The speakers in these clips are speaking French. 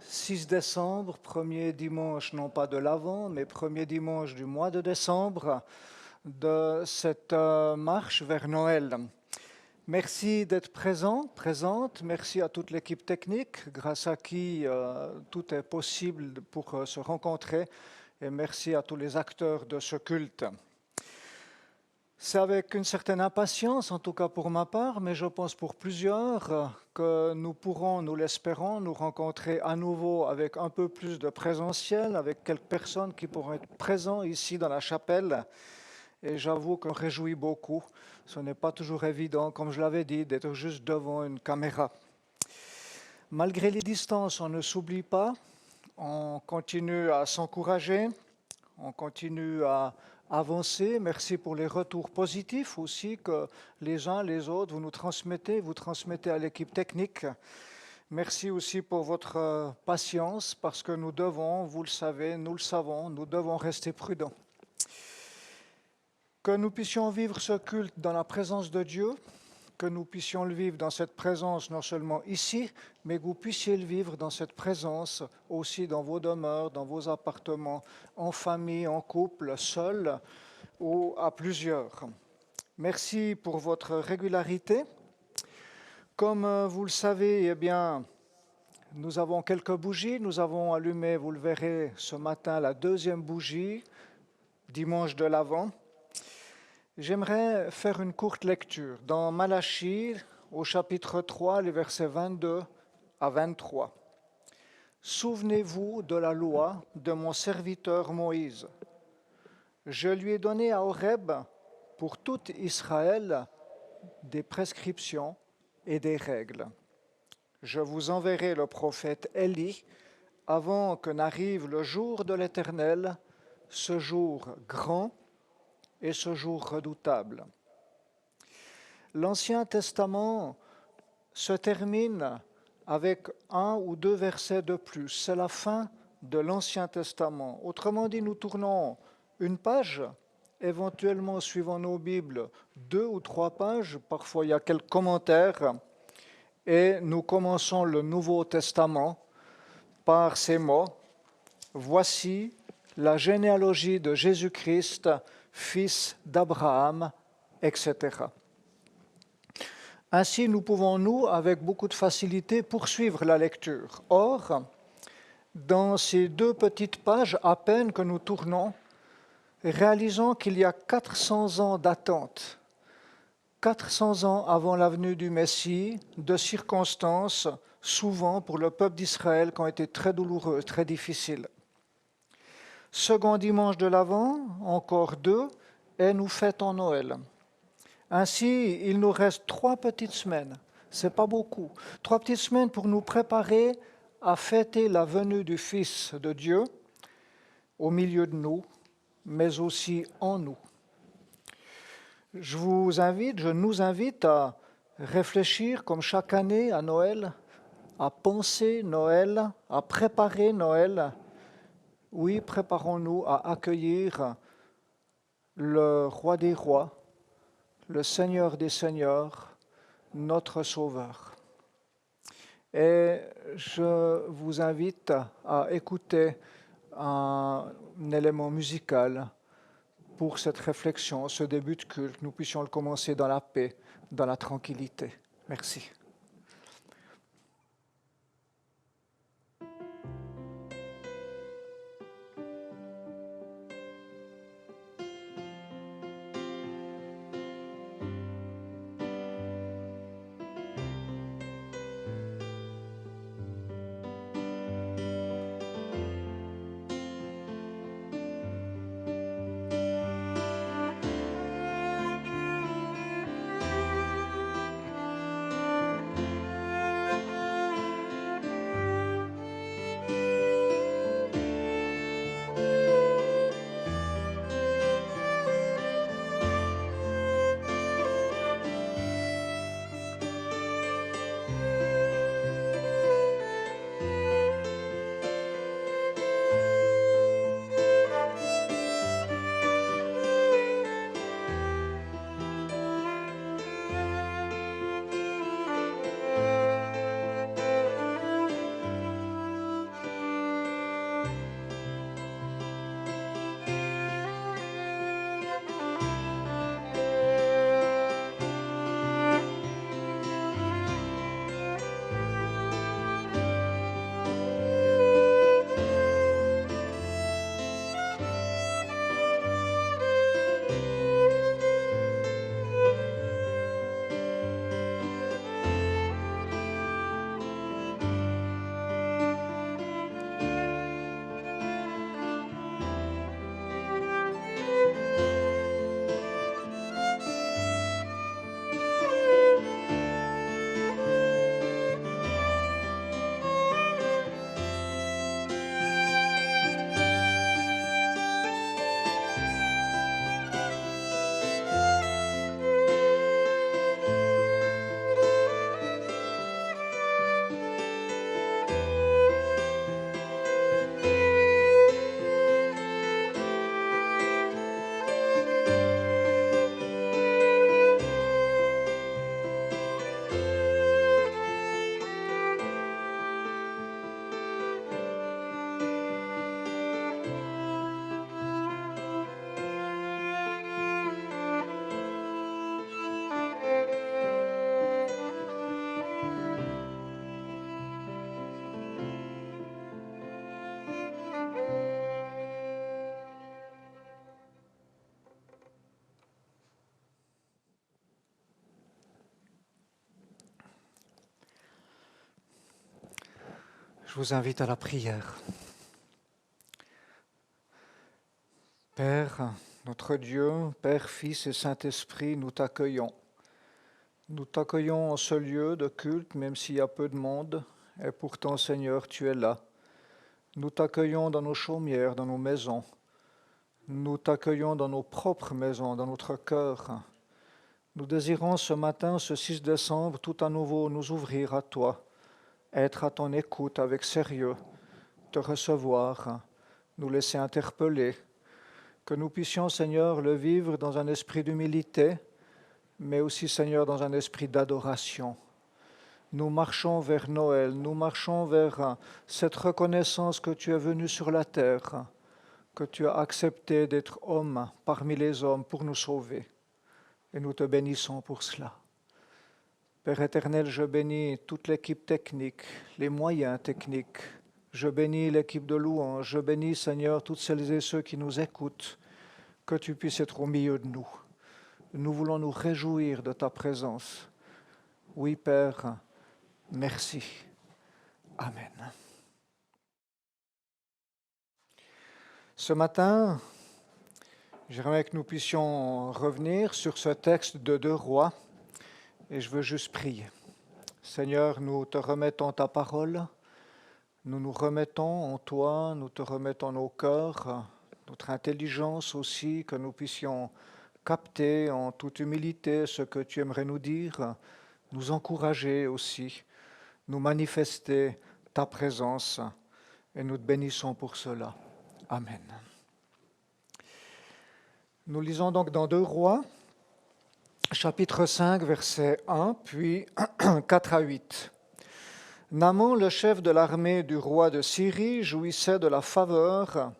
6 décembre, premier dimanche, non pas de l'Avent, mais premier dimanche du mois de décembre, de cette marche vers Noël. Merci d'être présente. Merci à toute l'équipe technique, grâce à qui tout est possible pour se rencontrer. Et merci à tous les acteurs de ce culte. C'est avec une certaine impatience, en tout cas pour ma part, mais je pense pour plusieurs, que nous pourrons, nous l'espérons, nous rencontrer à nouveau avec un peu plus de présentiel, avec quelques personnes qui pourront être présentes ici dans la chapelle. Et j'avoue qu'on réjouit beaucoup. Ce n'est pas toujours évident, comme je l'avais dit, d'être juste devant une caméra. Malgré les distances, on ne s'oublie pas, on continue à s'encourager, on continue à avancer. Merci pour les retours positifs aussi que les uns, les autres, vous transmettez à l'équipe technique. Merci aussi pour votre patience parce que nous devons, vous le savez, nous le savons, nous devons rester prudents. Que nous puissions vivre ce culte dans la présence de Dieu, que nous puissions le vivre dans cette présence non seulement ici, mais que vous puissiez le vivre dans cette présence aussi dans vos demeures, dans vos appartements, en famille, en couple, seul ou à plusieurs. Merci pour votre régularité. Comme vous le savez, eh bien, nous avons quelques bougies. Nous avons allumé, vous le verrez, ce matin, la deuxième bougie, dimanche de l'Avent. J'aimerais faire une courte lecture dans Malachie, au chapitre 3, les versets 22 à 23. Souvenez-vous de la loi de mon serviteur Moïse. Je lui ai donné à Horeb, pour tout Israël, des prescriptions et des règles. Je vous enverrai le prophète Élie avant que n'arrive le jour de l'Éternel, ce jour grand et ce jour redoutable. L'Ancien Testament se termine avec un ou deux versets de plus. C'est la fin de l'Ancien Testament. Autrement dit, nous tournons une page, éventuellement suivant nos Bibles, 2 ou 3 pages, parfois il y a quelques commentaires, et nous commençons le Nouveau Testament par ces mots. Voici la généalogie de Jésus-Christ, fils d'Abraham, etc. Ainsi, nous pouvons, nous, avec beaucoup de facilité, poursuivre la lecture. Or, dans ces 2 petites pages à peine que nous tournons, réalisons qu'il y a 400 ans d'attente, 400 ans avant la venue du Messie, de circonstances, souvent pour le peuple d'Israël, qui ont été très douloureuses, très difficiles. Second dimanche de l'Avent, encore 2, et nous fêtons Noël. Ainsi, il nous reste 3 petites semaines, c'est pas beaucoup, 3 petites semaines pour nous préparer à fêter la venue du Fils de Dieu au milieu de nous, mais aussi en nous. Je nous invite à réfléchir comme chaque année à Noël, à penser Noël, à préparer Noël. Oui, préparons-nous à accueillir le Roi des rois, le Seigneur des seigneurs, notre Sauveur. Et je vous invite à écouter un élément musical pour cette réflexion, ce début de culte. Nous puissions le commencer dans la paix, dans la tranquillité. Merci. Je vous invite à la prière. Père, notre Dieu, Père, Fils et Saint-Esprit, nous t'accueillons. Nous t'accueillons en ce lieu de culte, même s'il y a peu de monde, et pourtant, Seigneur, tu es là. Nous t'accueillons dans nos chaumières, dans nos maisons. Nous t'accueillons dans nos propres maisons, dans notre cœur. Nous désirons ce matin, ce 6 décembre, tout à nouveau nous ouvrir à toi, être à ton écoute avec sérieux, te recevoir, nous laisser interpeller, que nous puissions, Seigneur, le vivre dans un esprit d'humilité, mais aussi, Seigneur, dans un esprit d'adoration. Nous marchons vers Noël, nous marchons vers cette reconnaissance que tu es venu sur la terre, que tu as accepté d'être homme parmi les hommes pour nous sauver. Et nous te bénissons pour cela. Père éternel, je bénis toute l'équipe technique, les moyens techniques. Je bénis l'équipe de louange. Je bénis, Seigneur, toutes celles et ceux qui nous écoutent. Que tu puisses être au milieu de nous. Nous voulons nous réjouir de ta présence. Oui, Père, merci. Amen. Ce matin, j'aimerais que nous puissions revenir sur ce texte de 2 Rois. Et je veux juste prier. Seigneur, nous te remettons ta parole, nous nous remettons en toi, nous te remettons nos cœurs, notre intelligence aussi, que nous puissions capter en toute humilité ce que tu aimerais nous dire, nous encourager aussi, nous manifester ta présence, et nous te bénissons pour cela. Amen. Nous lisons donc dans 2 Rois, chapitre 5, versets 1, puis 4 à 8. Naaman, le chef de l'armée du roi de Syrie, jouissait de la faveur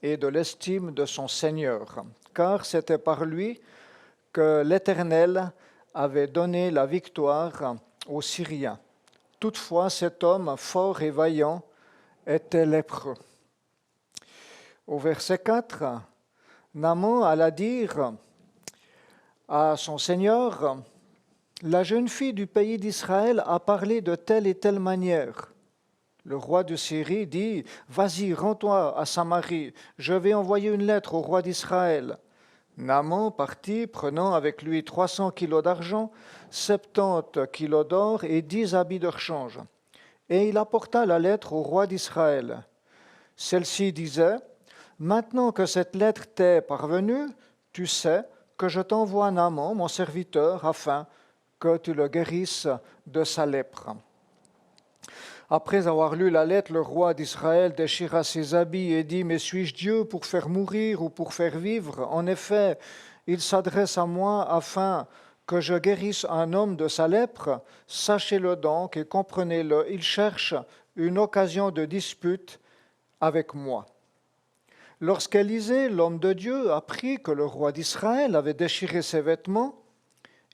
et de l'estime de son Seigneur, car c'était par lui que l'Éternel avait donné la victoire aux Syriens. Toutefois, cet homme fort et vaillant était lépreux. Au verset 4, Naaman alla dire à son Seigneur, la jeune fille du pays d'Israël a parlé de telle et telle manière. Le roi de Syrie dit, vas-y, rends-toi à Samarie, je vais envoyer une lettre au roi d'Israël. Naaman partit, prenant avec lui 300 kilos d'argent, 70 kilos d'or et 10 habits de rechange. Et il apporta la lettre au roi d'Israël. Celle-ci disait, maintenant que cette lettre t'est parvenue, tu sais que je t'envoie Naaman, mon serviteur, afin que tu le guérisses de sa lèpre. Après avoir lu la lettre, le roi d'Israël déchira ses habits et dit, mais suis-je Dieu pour faire mourir ou pour faire vivre? En effet, il s'adresse à moi afin que je guérisse un homme de sa lèpre. Sachez-le donc et comprenez-le, il cherche une occasion de dispute avec moi. Lorsqu'Élisée, l'homme de Dieu, apprit que le roi d'Israël avait déchiré ses vêtements,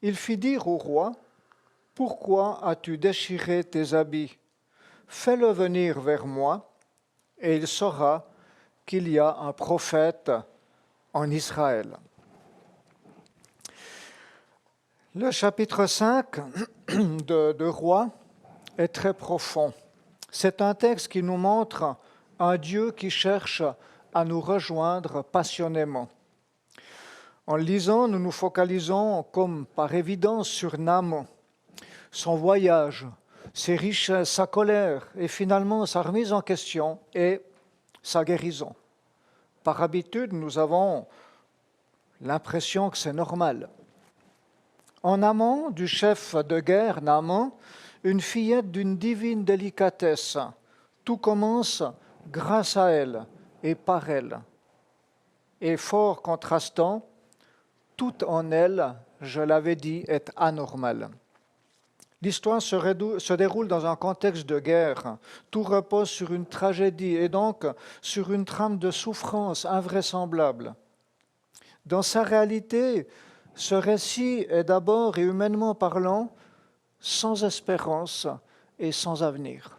il fit dire au roi, « Pourquoi as-tu déchiré tes habits? Fais-le venir vers moi, et il saura qu'il y a un prophète en Israël. » Le chapitre 5 de Rois est très profond. C'est un texte qui nous montre un Dieu qui cherche à nous rejoindre passionnément. En lisant, nous nous focalisons comme par évidence sur Naaman, son voyage, ses richesses, sa colère et finalement sa remise en question et sa guérison. Par habitude, nous avons l'impression que c'est normal. En amont du chef de guerre Naaman, une fillette d'une divine délicatesse, tout commence grâce à elle et par elle. Et fort contrastant, tout en elle, je l'avais dit, est anormal. L'histoire se déroule dans un contexte de guerre. Tout repose sur une tragédie et donc sur une trame de souffrance invraisemblable. Dans sa réalité, ce récit est d'abord et humainement parlant sans espérance et sans avenir.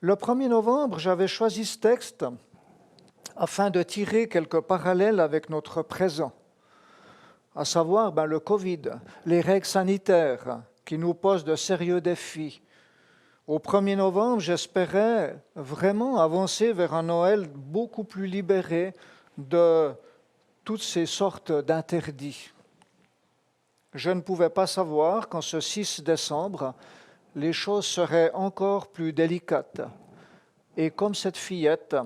Le 1er novembre, j'avais choisi ce texte afin de tirer quelques parallèles avec notre présent, à savoir le Covid, les règles sanitaires qui nous posent de sérieux défis, Au 1er novembre, j'espérais vraiment avancer vers un Noël beaucoup plus libéré de toutes ces sortes d'interdits. Je ne pouvais pas savoir qu'en ce 6 décembre, les choses seraient encore plus délicates. Et comme cette fillette,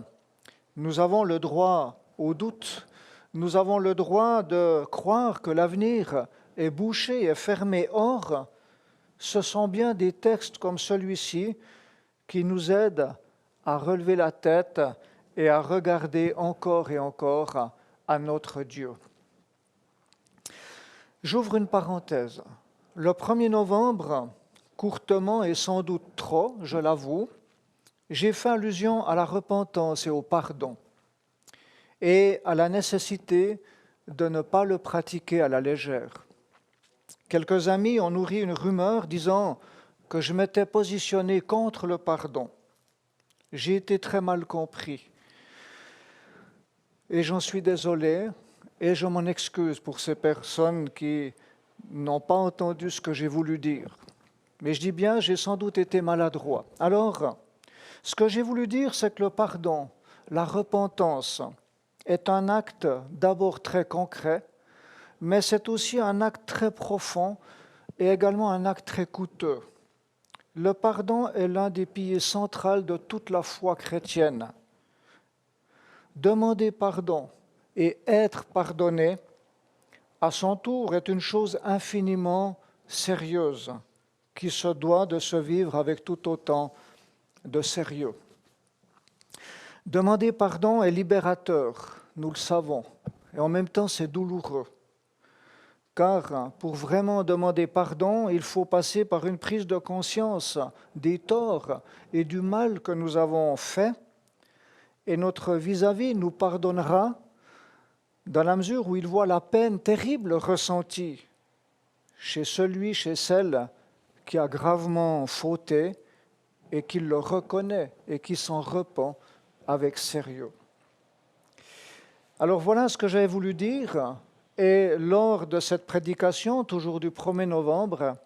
nous avons le droit au doute, nous avons le droit de croire que l'avenir est bouché et fermé. Or, ce sont bien des textes comme celui-ci qui nous aident à relever la tête et à regarder encore et encore à notre Dieu. J'ouvre une parenthèse. Le 1er novembre, courtement et sans doute trop, je l'avoue, j'ai fait allusion à la repentance et au pardon et à la nécessité de ne pas le pratiquer à la légère. Quelques amis ont nourri une rumeur disant que je m'étais positionné contre le pardon. J'ai été très mal compris. Et j'en suis désolé et je m'en excuse pour ces personnes qui n'ont pas entendu ce que j'ai voulu dire. Mais je dis bien, j'ai sans doute été maladroit. Alors, ce que j'ai voulu dire, c'est que le pardon, la repentance, est un acte d'abord très concret, mais c'est aussi un acte très profond et également un acte très coûteux. Le pardon est l'un des piliers centraux de toute la foi chrétienne. Demander pardon et être pardonné, à son tour, est une chose infiniment sérieuse qui se doit de se vivre avec tout autant de sérieux. Demander pardon est libérateur, nous le savons, et en même temps c'est douloureux. Car pour vraiment demander pardon, il faut passer par une prise de conscience des torts et du mal que nous avons fait, et notre vis-à-vis nous pardonnera dans la mesure où il voit la peine terrible ressentie chez celui, chez celle qui a gravement fauté et qui le reconnaît et qui s'en repent avec sérieux. Alors voilà ce que j'avais voulu dire. Et lors de cette prédication, toujours du 1er novembre,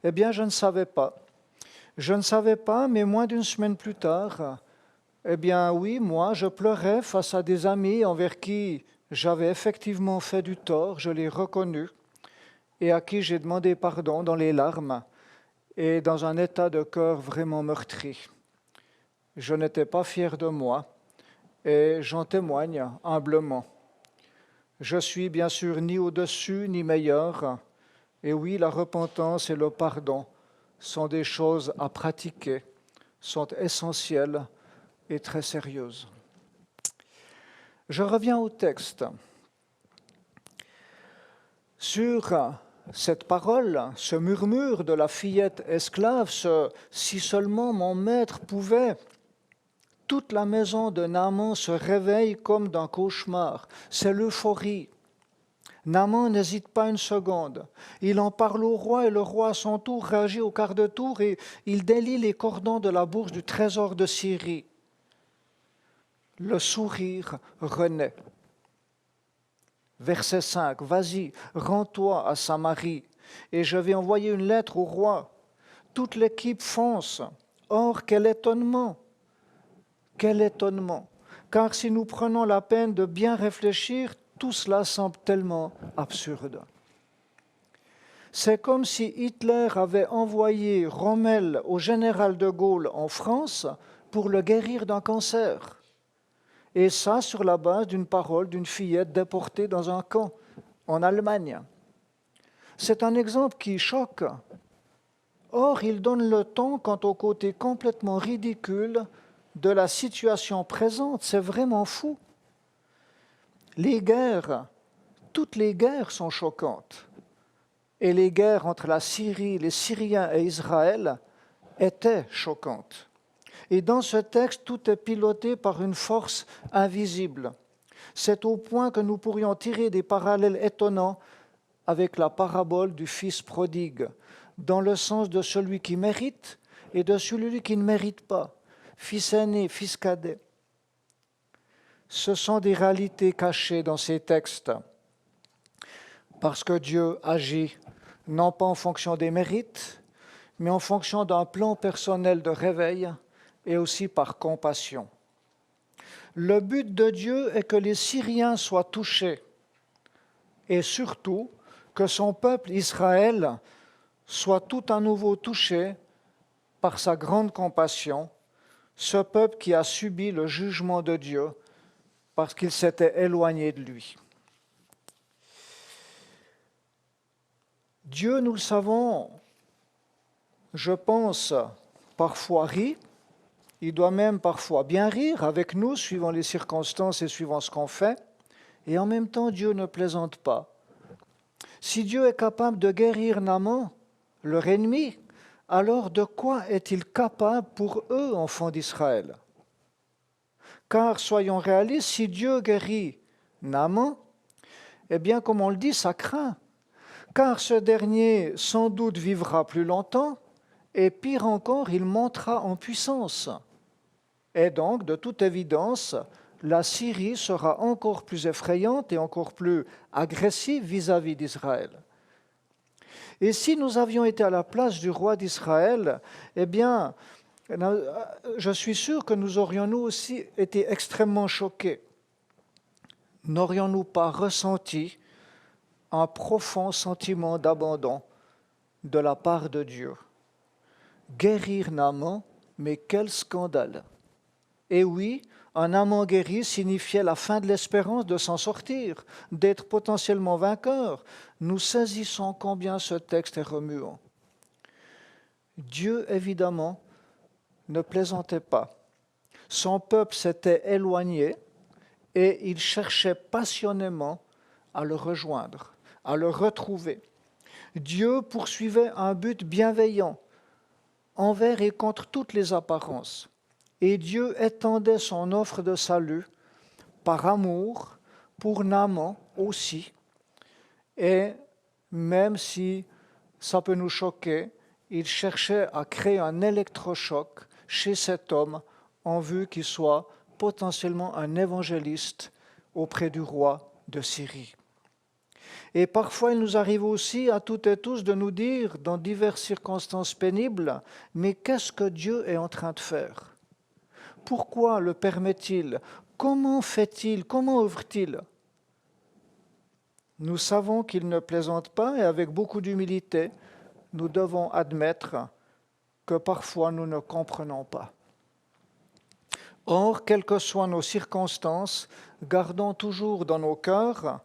eh bien, je ne savais pas. Je ne savais pas, mais moins d'une semaine plus tard, eh bien, oui, moi, je pleurais face à des amis envers qui j'avais effectivement fait du tort, je l'ai reconnu, et à qui j'ai demandé pardon dans les larmes et dans un état de cœur vraiment meurtri. Je n'étais pas fier de moi, et j'en témoigne humblement. Je suis bien sûr ni au-dessus ni meilleur, et oui, la repentance et le pardon sont des choses à pratiquer, sont essentielles et très sérieuses. Je reviens au texte. Sur cette parole, ce murmure de la fillette esclave, si seulement mon maître pouvait, toute la maison de Naaman se réveille comme d'un cauchemar. C'est l'euphorie. Naaman n'hésite pas une seconde. Il en parle au roi et le roi à son tour réagit au quart de tour et il délie les cordons de la bourse du trésor de Syrie. Le sourire renaît. Verset 5, vas-y, rends-toi à Samarie et je vais envoyer une lettre au roi. Toute l'équipe fonce. Or, quel étonnement! Quel étonnement! Car si nous prenons la peine de bien réfléchir, tout cela semble tellement absurde. C'est comme si Hitler avait envoyé Rommel au général de Gaulle en France pour le guérir d'un cancer. Et ça sur la base d'une parole d'une fillette déportée dans un camp en Allemagne. C'est un exemple qui choque. Or, il donne le ton quant au côté complètement ridicule de la situation présente. C'est vraiment fou. Les guerres, toutes les guerres sont choquantes. Et les guerres entre la Syrie, les Syriens et Israël étaient choquantes. Et dans ce texte, tout est piloté par une force invisible. C'est au point que nous pourrions tirer des parallèles étonnants avec la parabole du fils prodigue, dans le sens de celui qui mérite et de celui qui ne mérite pas, fils aîné, fils cadet. Ce sont des réalités cachées dans ces textes, parce que Dieu agit non pas en fonction des mérites, mais en fonction d'un plan personnel de réveil et aussi par compassion. Le but de Dieu est que les Syriens soient touchés et surtout que son peuple Israël soit tout à nouveau touché par sa grande compassion, ce peuple qui a subi le jugement de Dieu parce qu'il s'était éloigné de lui. Dieu, nous le savons, je pense, parfois rit, il doit même parfois bien rire avec nous, suivant les circonstances et suivant ce qu'on fait, et en même temps, Dieu ne plaisante pas. Si Dieu est capable de guérir Naaman, leur ennemi, alors de quoi est-il capable pour eux, enfants d'Israël? Car, soyons réalistes, si Dieu guérit Naaman, eh bien, comme on le dit, ça craint. Car ce dernier, sans doute, vivra plus longtemps, et pire encore, il montera en puissance. Et donc, de toute évidence, la Syrie sera encore plus effrayante et encore plus agressive vis-à-vis d'Israël. Et si nous avions été à la place du roi d'Israël, eh bien, je suis sûr que nous aurions nous aussi été extrêmement choqués. N'aurions-nous pas ressenti un profond sentiment d'abandon de la part de Dieu? Guérir Naaman, mais quel scandale! Et oui, un amant guéri signifiait la fin de l'espérance de s'en sortir, d'être potentiellement vainqueur. Nous saisissons combien ce texte est remuant. Dieu, évidemment, ne plaisantait pas. Son peuple s'était éloigné et il cherchait passionnément à le rejoindre, à le retrouver. Dieu poursuivait un but bienveillant envers et contre toutes les apparences. Et Dieu étendait son offre de salut par amour pour Naaman aussi. Et même si ça peut nous choquer, il cherchait à créer un électrochoc chez cet homme en vue qu'il soit potentiellement un évangéliste auprès du roi de Syrie. Et parfois, il nous arrive aussi à toutes et tous de nous dire, dans diverses circonstances pénibles, mais qu'est-ce que Dieu est en train de faire ? Pourquoi le permet-il? Comment fait-il? Comment œuvre-t-il? Nous savons qu'il ne plaisante pas et avec beaucoup d'humilité, nous devons admettre que parfois nous ne comprenons pas. Or, quelles que soient nos circonstances, gardons toujours dans nos cœurs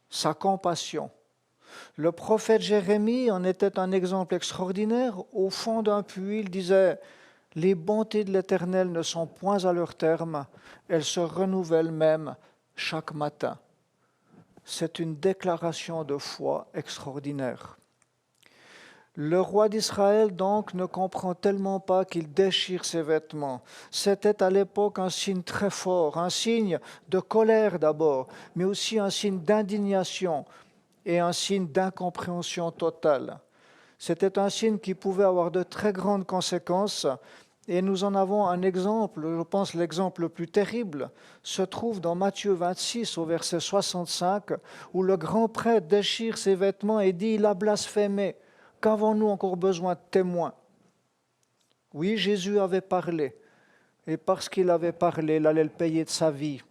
sa compassion. Le prophète Jérémie en était un exemple extraordinaire. Au fond d'un puits, il disait « Les bontés de l'Éternel ne sont point à leur terme, elles se renouvellent même chaque matin. » C'est une déclaration de foi extraordinaire. Le roi d'Israël, donc, ne comprend tellement pas qu'il déchire ses vêtements. C'était à l'époque un signe très fort, un signe de colère d'abord, mais aussi un signe d'indignation et un signe d'incompréhension totale. C'était un signe qui pouvait avoir de très grandes conséquences, et nous en avons un exemple, je pense l'exemple le plus terrible, se trouve dans Matthieu 26 au verset 65, où le grand prêtre déchire ses vêtements et dit « Il a blasphémé ». Qu'avons-nous encore besoin de témoins? Oui, Jésus avait parlé, et parce qu'il avait parlé, il allait le payer de sa vie.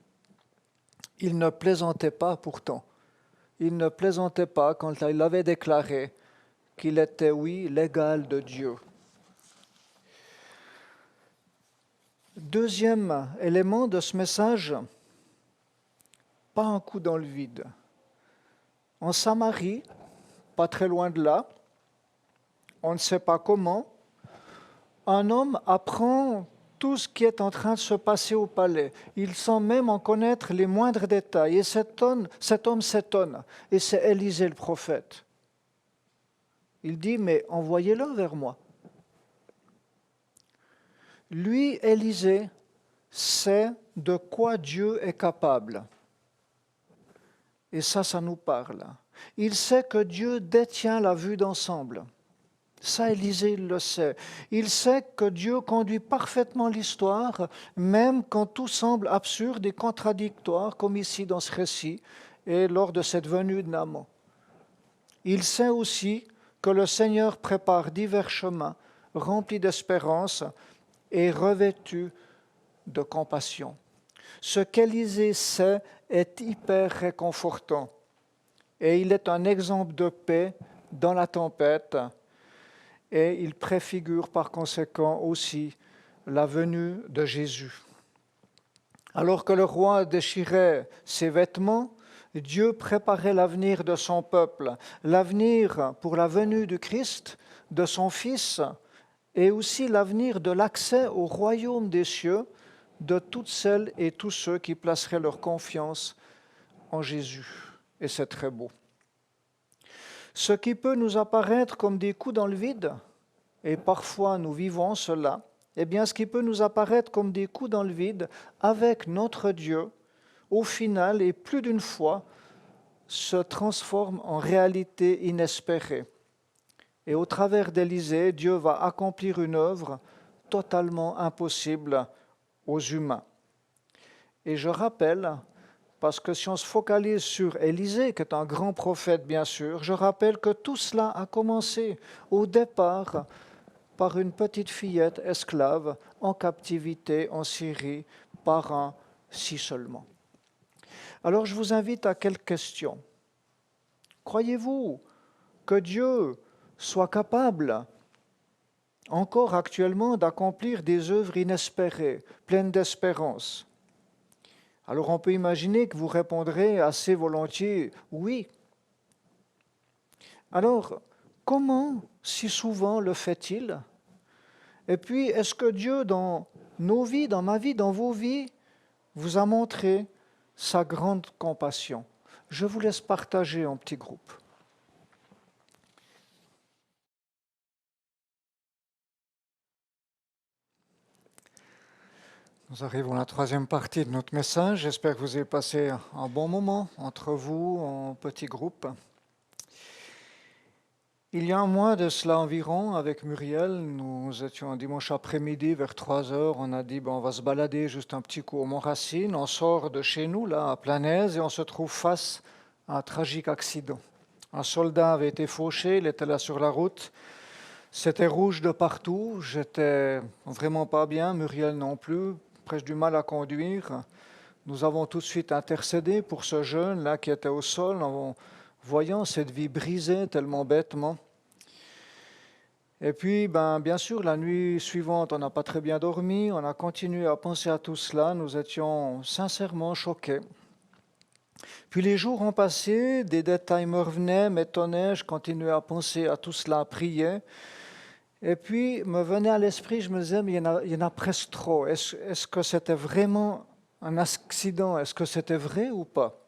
Il ne plaisantait pas pourtant. Il ne plaisantait pas quand il avait déclaré qu'il était, oui, l'égal de Dieu. Deuxième élément de ce message, pas un coup dans le vide. En Samarie, pas très loin de là, on ne sait pas comment, un homme apprend tout ce qui est en train de se passer au palais. Il semble même en connaître les moindres détails. Et cet homme s'étonne. Et c'est Élisée le prophète. Il dit, mais envoyez-le vers moi. Lui, Élisée, sait de quoi Dieu est capable. Et ça nous parle. Il sait que Dieu détient la vue d'ensemble. Ça, Élisée, il le sait. Il sait que Dieu conduit parfaitement l'histoire, même quand tout semble absurde et contradictoire, comme ici dans ce récit et lors de cette venue de Naaman. Il sait aussi que le Seigneur prépare divers chemins remplis d'espérance et revêtus de compassion. Ce qu'Élisée sait est hyper réconfortant et il est un exemple de paix dans la tempête et il préfigure par conséquent aussi la venue de Jésus. Alors que le roi déchirait ses vêtements, Dieu préparait l'avenir de son peuple, l'avenir pour la venue du Christ, de son Fils, et aussi l'avenir de l'accès au royaume des cieux de toutes celles et tous ceux qui placeraient leur confiance en Jésus. Et c'est très beau. Ce qui peut nous apparaître comme des coups dans le vide, et parfois nous vivons cela, eh bien ce qui peut nous apparaître comme des coups dans le vide, avec notre Dieu, au final et plus d'une fois, se transforme en réalité inespérée. Et au travers d'Élisée, Dieu va accomplir une œuvre totalement impossible aux humains. Et je rappelle, parce que si on se focalise sur Élisée, qui est un grand prophète bien sûr, je rappelle que tout cela a commencé au départ par une petite fillette esclave en captivité en Syrie par un si seulement. Alors je vous invite à quelques questions. Croyez-vous que Dieu soit capable encore actuellement d'accomplir des œuvres inespérées, pleines d'espérance? Alors on peut imaginer que vous répondrez assez volontiers oui. Alors, comment si souvent le fait-il? Et puis, est-ce que Dieu, dans nos vies, dans ma vie, dans vos vies, vous a montré sa grande compassion? Je vous laisse partager en petits groupes. Nous arrivons à la troisième partie de notre message. J'espère que vous avez passé un bon moment entre vous en petits groupes. Il y a un mois de cela environ, avec Muriel, nous étions un dimanche après-midi vers 3 heures. On a dit, on va se balader juste un petit coup au Mont-Racine. On sort de chez nous, là, à Planaise, et on se trouve face à un tragique accident. Un soldat avait été fauché, il était là sur la route. C'était rouge de partout, j'étais vraiment pas bien, Muriel non plus, presque du mal à conduire. Nous avons tout de suite intercédé pour ce jeune là qui était au sol, en voyant cette vie brisée tellement bêtement. Et puis, bien sûr, la nuit suivante, on n'a pas très bien dormi, on a continué à penser à tout cela, nous étions sincèrement choqués. Puis les jours ont passé, des détails me revenaient, m'étonnaient, je continuais à penser à tout cela, à prier. Et puis me venait à l'esprit, je me disais, mais il y en a presque trop. Est-ce que c'était vraiment un accident? Est-ce que c'était vrai ou pas?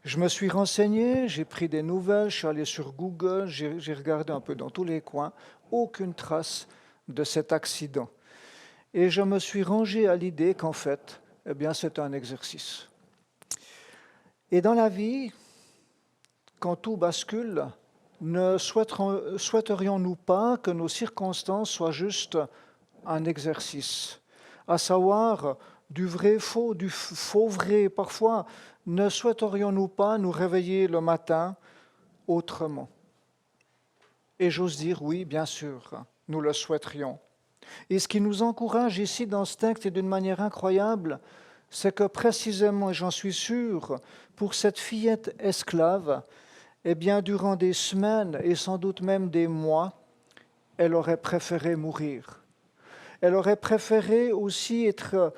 Je me suis renseigné, j'ai pris des nouvelles, je suis allé sur Google, j'ai regardé un peu dans tous les coins, aucune trace de cet accident. Et je me suis rangé à l'idée qu'en fait, c'est un exercice. Et dans la vie, quand tout bascule, ne souhaiterions-nous pas que nos circonstances soient juste un exercice, à savoir du vrai faux, du faux vrai? Parfois, ne souhaiterions-nous pas nous réveiller le matin autrement? Et j'ose dire oui, bien sûr, nous le souhaiterions. Et ce qui nous encourage ici dans ce texte et d'une manière incroyable, c'est que précisément, et j'en suis sûr, pour cette fillette esclave, durant des semaines et sans doute même des mois, elle aurait préféré mourir. Elle aurait préféré aussi être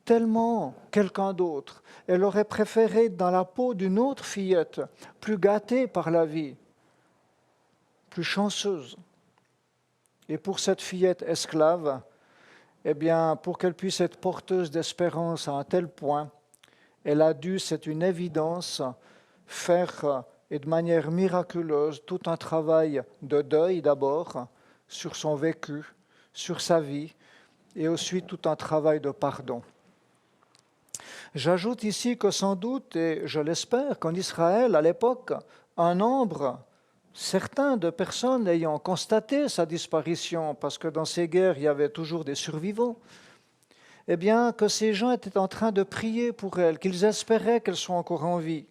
tellement quelqu'un d'autre. Elle aurait préféré être dans la peau d'une autre fillette, plus gâtée par la vie, plus chanceuse. Et pour cette fillette esclave, pour qu'elle puisse être porteuse d'espérance à un tel point, elle a dû, c'est une évidence, faire et de manière miraculeuse tout un travail de deuil d'abord sur son vécu, sur sa vie, et ensuite tout un travail de pardon. J'ajoute ici que sans doute, et je l'espère, qu'en Israël, à l'époque, un nombre certain de personnes ayant constaté sa disparition, parce que dans ces guerres, il y avait toujours des survivants, que ces gens étaient en train de prier pour elle, qu'ils espéraient qu'elle soit encore en vie.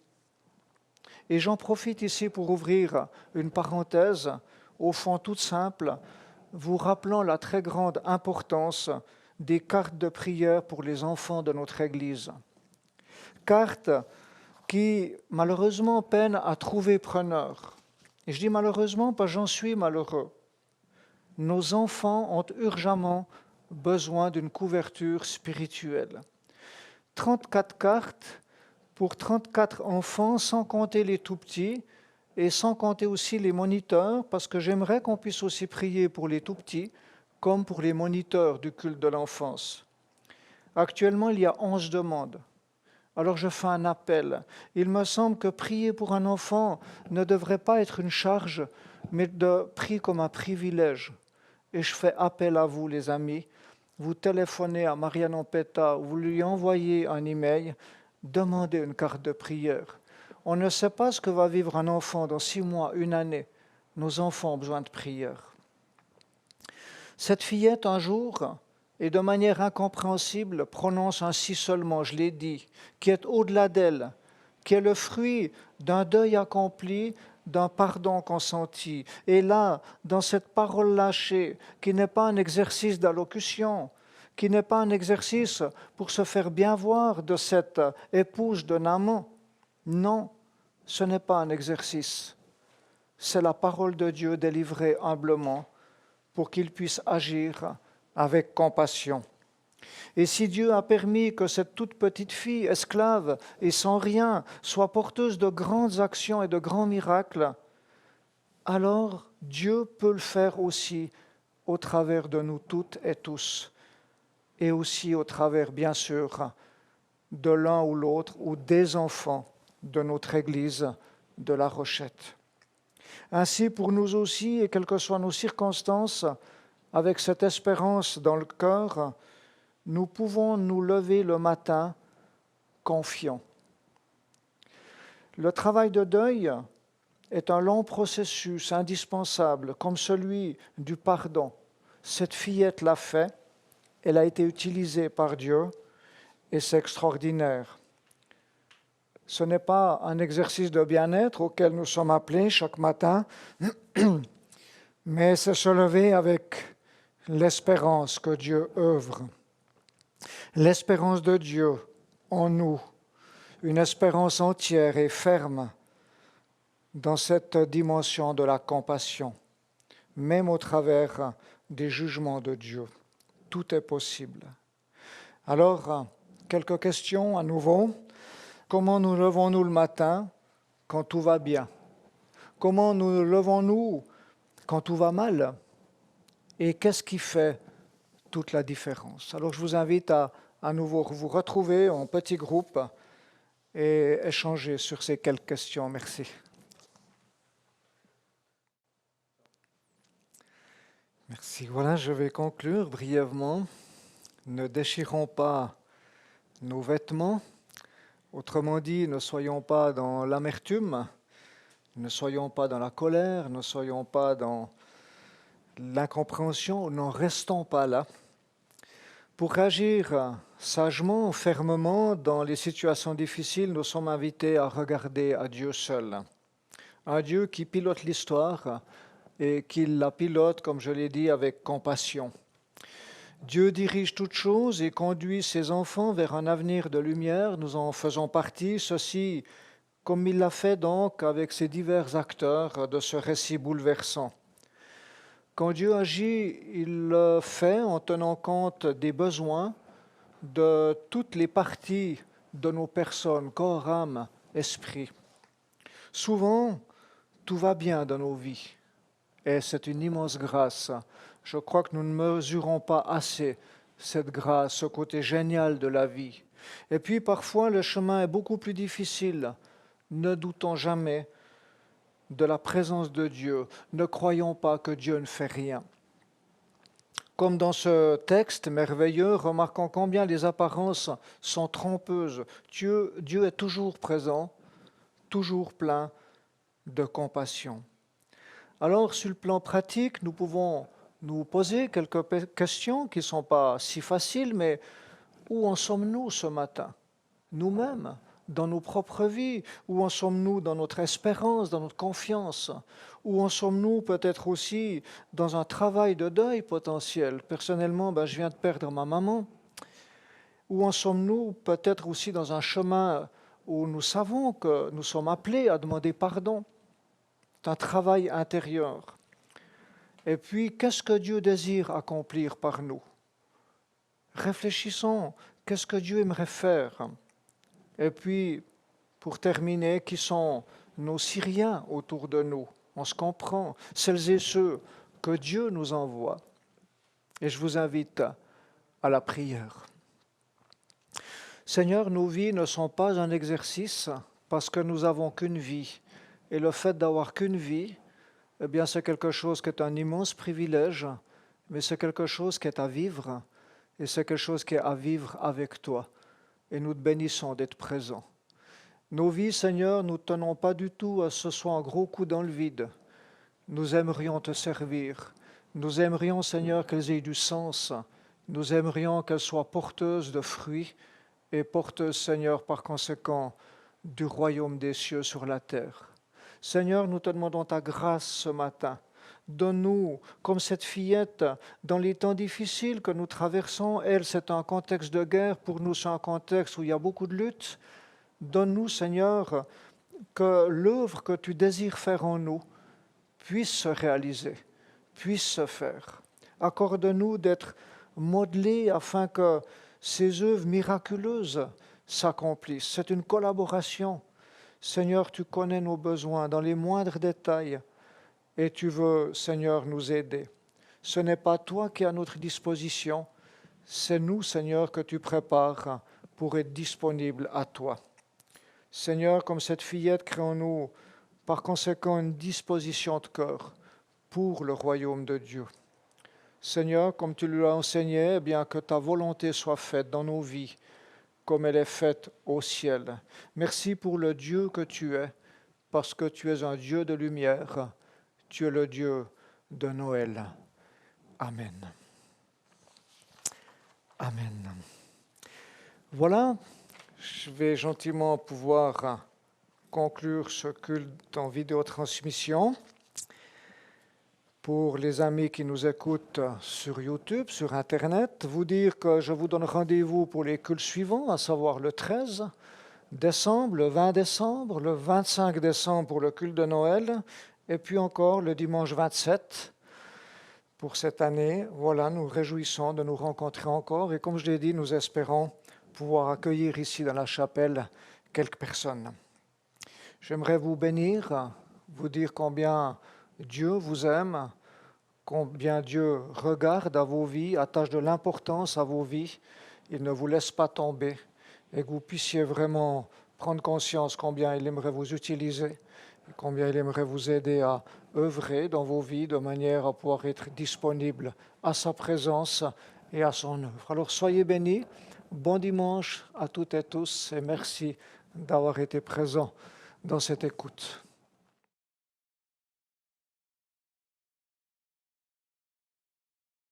Et j'en profite ici pour ouvrir une parenthèse, au fond toute simple, vous rappelant la très grande importance des cartes de prière pour les enfants de notre Église. Cartes qui, malheureusement, peinent à trouver preneur. Et je dis malheureusement parce que j'en suis malheureux. Nos enfants ont urgemment besoin d'une couverture spirituelle. 34 cartes pour 34 enfants, sans compter les tout-petits et sans compter aussi les moniteurs, parce que j'aimerais qu'on puisse aussi prier pour les tout-petits, comme pour les moniteurs du culte de l'enfance. Actuellement, il y a 11 demandes. Alors je fais un appel. Il me semble que prier pour un enfant ne devrait pas être une charge, mais de prier comme un privilège. Et je fais appel à vous, les amis. Vous téléphonez à Marianne Ampeta, vous lui envoyez un email, demandez une carte de prière. On ne sait pas ce que va vivre un enfant dans 6 mois, une année. Nos enfants ont besoin de prière. Cette fillette, un jour, et de manière incompréhensible, prononce ainsi seulement, je l'ai dit, qui est au-delà d'elle, qui est le fruit d'un deuil accompli, d'un pardon consenti. Et là, dans cette parole lâchée, qui n'est pas un exercice d'allocution, qui n'est pas un exercice pour se faire bien voir de cette épouse de Naaman, non, ce n'est pas un exercice. C'est la parole de Dieu délivrée humblement pour qu'il puisse agir avec compassion. Et si Dieu a permis que cette toute petite fille, esclave et sans rien, soit porteuse de grandes actions et de grands miracles, alors Dieu peut le faire aussi au travers de nous toutes et tous, et aussi au travers, bien sûr, de l'un ou l'autre ou des enfants de notre Église de La Rochette. Ainsi, pour nous aussi, et quelles que soient nos circonstances, avec cette espérance dans le cœur, nous pouvons nous lever le matin confiants. Le travail de deuil est un long processus indispensable, comme celui du pardon. Cette fillette l'a fait, elle a été utilisée par Dieu, et c'est extraordinaire. Ce n'est pas un exercice de bien-être auquel nous sommes appelés chaque matin, mais c'est se lever avec l'espérance que Dieu œuvre. L'espérance de Dieu en nous, une espérance entière et ferme dans cette dimension de la compassion, même au travers des jugements de Dieu. Tout est possible. Alors, quelques questions à nouveau. Comment nous levons-nous le matin quand tout va bien? Comment nous levons-nous quand tout va mal? Et qu'est-ce qui fait toute la différence? Alors je vous invite à nouveau vous retrouver en petits groupes et échanger sur ces quelques questions. Merci. Merci. Voilà, je vais conclure brièvement. Ne déchirons pas nos vêtements. Autrement dit, ne soyons pas dans l'amertume, ne soyons pas dans la colère, ne soyons pas dans l'incompréhension, n'en restons pas là. Pour agir sagement, fermement dans les situations difficiles, nous sommes invités à regarder à Dieu seul. Un Dieu qui pilote l'histoire et qui la pilote, comme je l'ai dit, avec compassion. Dieu dirige toutes choses et conduit ses enfants vers un avenir de lumière. Nous en faisons partie, ceci comme il l'a fait donc avec ces divers acteurs de ce récit bouleversant. Quand Dieu agit, il le fait en tenant compte des besoins de toutes les parties de nos personnes, corps, âme, esprit. Souvent, tout va bien dans nos vies et c'est une immense grâce. Je crois que nous ne mesurons pas assez cette grâce, ce côté génial de la vie. Et puis parfois le chemin est beaucoup plus difficile. Ne doutons jamais de la présence de Dieu. Ne croyons pas que Dieu ne fait rien. Comme dans ce texte merveilleux, remarquons combien les apparences sont trompeuses. Dieu est toujours présent, toujours plein de compassion. Alors, sur le plan pratique, nous pouvons nous poser quelques questions qui ne sont pas si faciles, mais où en sommes-nous ce matin? Nous-mêmes, dans nos propres vies? Où en sommes-nous dans notre espérance, dans notre confiance? Où en sommes-nous peut-être aussi dans un travail de deuil potentiel? Personnellement, je viens de perdre ma maman. Où en sommes-nous peut-être aussi dans un chemin où nous savons que nous sommes appelés à demander pardon? C'est un travail intérieur. Et puis, qu'est-ce que Dieu désire accomplir par nous? Réfléchissons, qu'est-ce que Dieu aimerait faire? Et puis, pour terminer, qui sont nos Syriens autour de nous? On se comprend, celles et ceux que Dieu nous envoie. Et je vous invite à la prière. Seigneur, nos vies ne sont pas un exercice parce que nous n'avons qu'une vie. Et le fait d'avoir qu'une vie, eh bien, c'est quelque chose qui est un immense privilège, mais c'est quelque chose qui est à vivre, et c'est quelque chose qui est à vivre avec toi. Et nous te bénissons d'être présents. Nos vies, Seigneur, nous ne tenons pas du tout à ce soit un gros coup dans le vide. Nous aimerions te servir. Nous aimerions, Seigneur, qu'elles aient du sens. Nous aimerions qu'elles soient porteuses de fruits et porteuses, Seigneur, par conséquent, du royaume des cieux sur la terre. Seigneur, nous te demandons ta grâce ce matin. Donne-nous, comme cette fillette, dans les temps difficiles que nous traversons, elle, c'est un contexte de guerre, pour nous, c'est un contexte où il y a beaucoup de luttes. Donne-nous, Seigneur, que l'œuvre que tu désires faire en nous puisse se réaliser, puisse se faire. Accorde-nous d'être modelés afin que ces œuvres miraculeuses s'accomplissent. C'est une collaboration. Seigneur, tu connais nos besoins dans les moindres détails et tu veux, Seigneur, nous aider. Ce n'est pas toi qui es à notre disposition, c'est nous, Seigneur, que tu prépares pour être disponible à toi. Seigneur, comme cette fillette, crée en nous par conséquent une disposition de cœur pour le royaume de Dieu. Seigneur, comme tu lui as enseigné, eh bien que ta volonté soit faite dans nos vies, comme elle est faite au ciel. Merci pour le Dieu que tu es, parce que tu es un Dieu de lumière, tu es le Dieu de Noël. Amen. Amen. Voilà, je vais gentiment pouvoir conclure ce culte en vidéotransmission. Pour les amis qui nous écoutent sur YouTube, sur Internet, vous dire que je vous donne rendez-vous pour les cultes suivants, à savoir le 13 décembre, le 20 décembre, le 25 décembre pour le culte de Noël, et puis encore le dimanche 27 pour cette année. Voilà, nous réjouissons de nous rencontrer encore, et comme je l'ai dit, nous espérons pouvoir accueillir ici dans la chapelle quelques personnes. J'aimerais vous bénir, vous dire combien Dieu vous aime, combien Dieu regarde à vos vies, attache de l'importance à vos vies. Il ne vous laisse pas tomber et que vous puissiez vraiment prendre conscience combien il aimerait vous utiliser et combien il aimerait vous aider à œuvrer dans vos vies de manière à pouvoir être disponible à sa présence et à son œuvre. Alors soyez bénis, bon dimanche à toutes et tous et merci d'avoir été présents dans cette écoute.